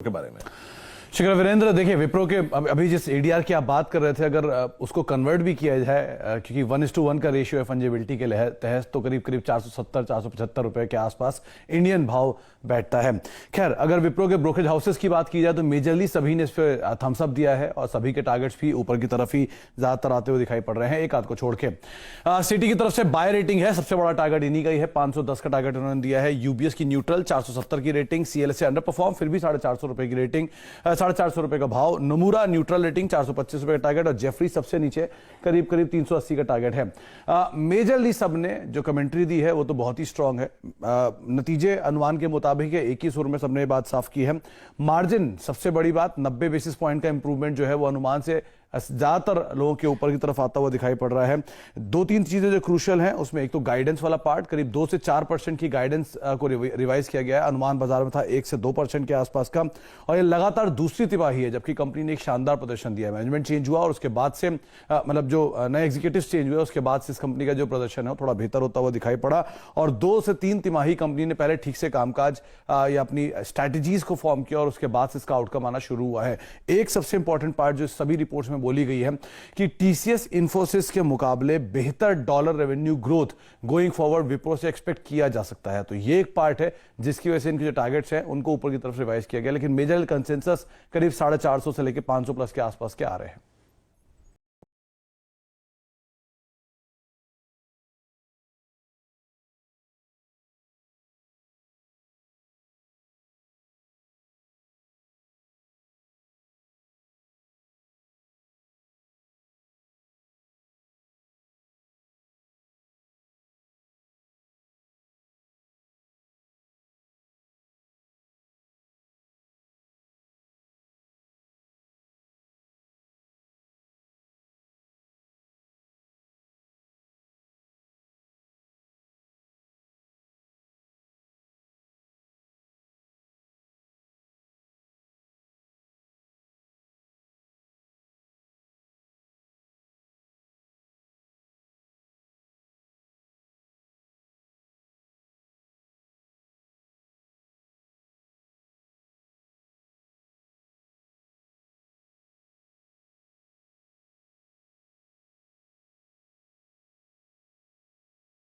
के बारे में। शिखर वीरेंद्र, देखिए विप्रो के अभी जिस एडीआर की आप बात कर रहे थे, अगर उसको कन्वर्ट भी किया जाए, क्योंकि 1:1 का रेशियो है फंजेबिलिटी के तहत, तो करीब करीब 470-475 रुपए के आसपास इंडियन भाव बैठता है। खैर, अगर विप्रो के ब्रोकरेज हाउसेस की बात की जाए तो मेजरली सभी ने इस पर थम्स अप दिया है और सभी के टारगेट्स भी ऊपर की तरफ ही ज्यादातर आते हुए दिखाई पड़ रहे हैं, एक आध को छोड़ के। सिटी की तरफ से बाय रेटिंग है, सबसे बड़ा टारगेट इन्हीं का ही है, 510 का टारगेट उन्होंने दिया है। यूबीएस की न्यूट्रल 470 की रेटिंग, सीएलएसए अंडर परफॉर्म फिर भी 450 रुपए की रेटिंग, 450 रुपए का भाव। नमूरा न्यूट्रल रेटिंग 425 रुपए का टारगेट और जेफरी सबसे नीचे करीब करीब 380 का टारगेट है। मेजरली सब ने जो कमेंट्री दी है वो तो बहुत ही स्ट्रांग है। नतीजे अनुमान के मुताबिक है, एक ही सुर में सबने बात साफ की है। मार्जिन सबसे बड़ी बात, 90 बेसिस पॉइंट का इंप्रूवमेंट जो है वो अनुमान से ज्यादातर लोगों के ऊपर की तरफ आता हुआ दिखाई पड़ रहा है। दो तीन चीजें जो क्रूशियल हैं उसमें एक तो गाइडेंस वाला पार्ट, करीब 2 से 4% की गाइडेंस को रिवाइज किया गया है। अनुमान बाजार में था 1 से 2% के आसपास का, और ये लगातार दूसरी तिमाही है जबकि कंपनी ने एक शानदार प्रदर्शन दिया है। मैनेजमेंट चेंज हुआ और उसके बाद से मतलब जो नए एग्जीक्यूटिव चेंज हुए उसके बाद से इस कंपनी का जो प्रदर्शन है थोड़ा बेहतर होता हुआ दिखाई पड़ा, और 2 से 3 तिमाही कंपनी ने पहले ठीक से कामकाज या अपनी स्ट्रैटेजीज को फॉर्म किया और उसके बाद से इसका आउटकम आना शुरू हुआ है। एक सबसे इंपॉर्टेंट पार्ट जो सभी रिपोर्ट्स में बोली गई है कि टीसीएस इन्फोसिस के मुकाबले बेहतर dollar revenue growth going forward Wipro से एक्सपेक्ट किया जा सकता है। तो ये एक पार्ट है जिसकी वजह से इनके जो टारगेट्स हैं उनको ऊपर की तरफ रिवाइज किया गया, लेकिन मेजर कंसेंसस करीब 450 से लेकर 500 प्लस के आसपास के आ रहे हैं।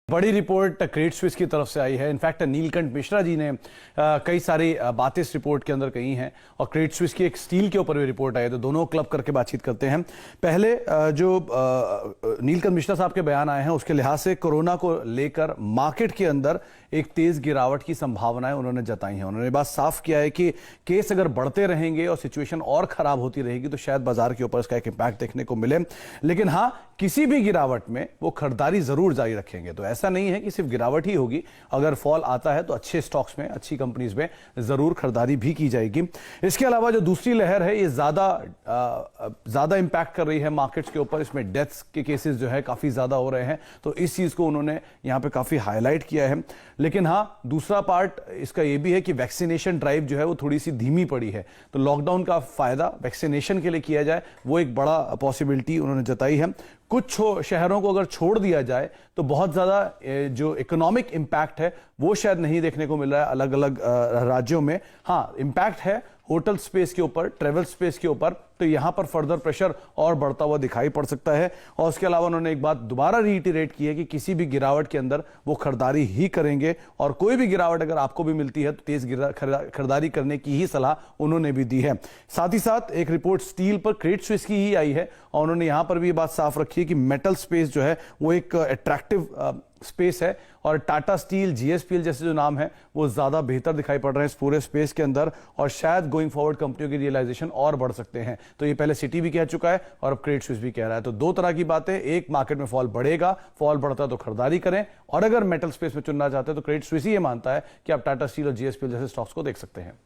बड़ी रिपोर्ट क्रेडिट स्विस की तरफ से आई है। इनफैक्ट नीलकंठ मिश्रा जी ने कई सारी बातें इस रिपोर्ट के अंदर कही हैं, और क्रेडिट स्विस की एक स्टील के ऊपर भी रिपोर्ट आई है, तो दोनों क्लब करके बातचीत करते हैं। पहले जो नीलकंठ मिश्रा साहब के बयान आए हैं उसके लिहाज से कोरोना को लेकर मार्केट के अंदर एक तेज गिरावट की संभावनाएं उन्होंने जताई हैं। उन्होंने बात साफ किया है कि केस अगर बढ़ते रहेंगे और सिचुएशन और खराब होती रहेगी तो शायद बाजार के ऊपर इसका एक इंपैक्ट देखने को मिले, लेकिन हाँ, किसी भी गिरावट में वो खरीदारी जरूर जारी रखेंगे। तो ऐसा नहीं है कि सिर्फ गिरावट ही होगी, अगर फॉल आता है तो अच्छे स्टॉक्स में, अच्छी कंपनीज में जरूर खरीदारी भी की जाएगी। इसके अलावा जो दूसरी लहर है ये ज्यादा इंपैक्ट कर रही है मार्केट्स के ऊपर। इसमें डेथ्स के केसेस जो है काफी ज्यादा हो रहे हैं, तो इस चीज को उन्होंने यहां पे काफी हाईलाइट किया है। लेकिन हाँ, दूसरा पार्ट इसका यह भी है कि वैक्सीनेशन ड्राइव जो है वो थोड़ी सी धीमी पड़ी है, तो लॉकडाउन का फायदा वैक्सीनेशन के लिए किया जाए वो एक बड़ा पॉसिबिलिटी उन्होंने जताई है। कुछ शहरों को अगर छोड़ दिया जाए तो बहुत ज्यादा जो इकोनॉमिक इंपैक्ट है वो शायद नहीं देखने को मिल रहा है अलग अलग राज्यों में। हाँ, इंपैक्ट है होटल स्पेस के ऊपर, ट्रेवल स्पेस के ऊपर, तो यहां पर फर्दर प्रेशर और बढ़ता हुआ दिखाई पड़ सकता है। और उसके अलावा उन्होंने एक बात दोबारा रीइटरेट की है कि किसी भी गिरावट के अंदर वो खरीदारी ही करेंगे, और कोई भी गिरावट अगर आपको भी मिलती है तो तेज खरीदारी करने की ही सलाह उन्होंने भी दी है। साथ ही साथ एक रिपोर्ट स्टील पर क्रेडिट स्विस की ही आई है, और उन्होंने यहां पर भी ये बात साफ रखी है कि मेटल स्पेस जो है वो एक अट्रैक्टिव स्पेस है, और टाटा स्टील, जीएसपीएल जैसे जो नाम है वो ज्यादा बेहतर दिखाई पड़ रहे हैं इस पूरे स्पेस के अंदर, और शायद गोइंग फॉरवर्ड कंपनियों की रियलाइजेशन और बढ़ सकते हैं। तो ये पहले सिटी भी कह चुका है और अब क्रेडिट स्विस भी कह रहा है। तो दो तरह की बातें, एक मार्केट में फॉल बढ़ेगा, फॉल बढ़ता है तो खरीदारी करें, और अगर मेटल स्पेस में चुनना चाहते हैं तो क्रेडिट स्विस ही ये मानता है कि आप टाटा स्टील और जीएसपीएल जैसे स्टॉक्स को देख सकते हैं।